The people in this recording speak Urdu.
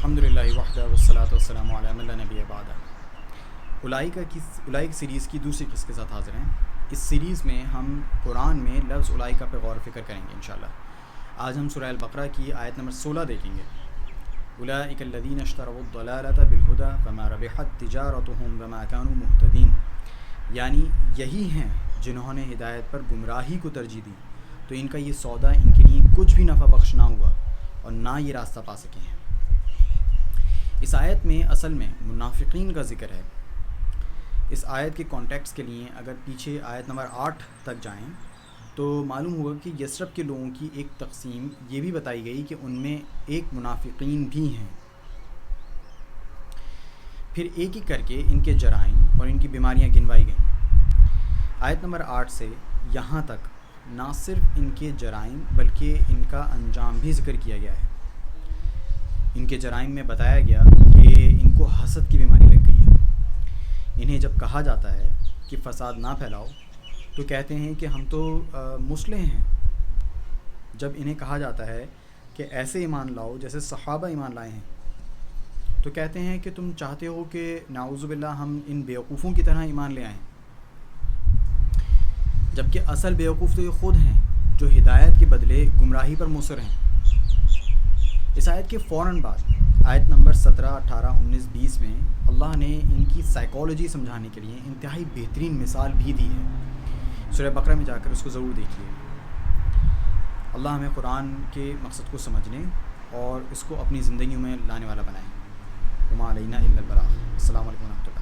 الحمدللہ وحدہ والصلاۃ والسلام علی من لا نبی بعدہ۔ اولئک سیریز کی دوسری قسط کے ساتھ حاضر ہیں۔ اس سیریز میں ہم قرآن میں لفظ اولئک پہ غور و فکر کریں گے انشاءاللہ۔ آج ہم سورہ البقرہ کی آیت نمبر 16 دیکھیں گے۔ اولئک الذین اشتروا الضلالۃ بالہدی فما ربحت تجارتہم وما کانوا مہتدین، یعنی یہی ہیں جنہوں نے ہدایت پر گمراہی کو ترجیح دی تو ان کا یہ سودا ان کے لیے کچھ بھی نفع بخش نہ ہوا اور نہ یہ راستہ پا سکے ہیں۔ اس آیت میں اصل میں منافقین کا ذکر ہے۔ اس آیت کے کانٹیکس کے لیے اگر پیچھے آیت نمبر 8 تک جائیں تو معلوم ہوگا کہ یثرب کے لوگوں کی ایک تقسیم یہ بھی بتائی گئی کہ ان میں ایک منافقین بھی ہیں۔ پھر ایک ایک کر کے ان کے جرائم اور ان کی بیماریاں گنوائی گئیں۔ آیت نمبر 8 سے یہاں تک نہ صرف ان کے جرائم بلکہ ان کا انجام بھی ذکر کیا گیا ہے۔ ان کے جرائم میں بتایا گیا کہ ان کو حسد کی بیماری لگ گئی ہے۔ انہیں جب کہا جاتا ہے کہ فساد نہ پھیلاؤ تو کہتے ہیں کہ ہم تو مصلح ہیں۔ جب انہیں کہا جاتا ہے کہ ایسے ایمان لاؤ جیسے صحابہ ایمان لائے ہیں تو کہتے ہیں کہ تم چاہتے ہو کہ نعوذ باللہ ہم ان بیوقوفوں کی طرح ایمان لے آئیں، جبکہ اصل بیوقوف تو یہ خود ہیں جو ہدایت کے بدلے گمراہی پر مصر ہیں۔ اس آیت کے فوراً بعد آیت نمبر 17، 18، 19، 20 میں اللہ نے ان کی سائیکالوجی سمجھانے کے لیے انتہائی بہترین مثال بھی دی ہے۔ سورہ بقرہ میں جا کر اس کو ضرور دیکھیے۔ اللہ ہمیں قرآن کے مقصد کو سمجھنے اور اس کو اپنی زندگیوں میں لانے والا بنائے۔ وما علینا الا البلاغ۔ السلام علیکم ورحمۃ اللہ۔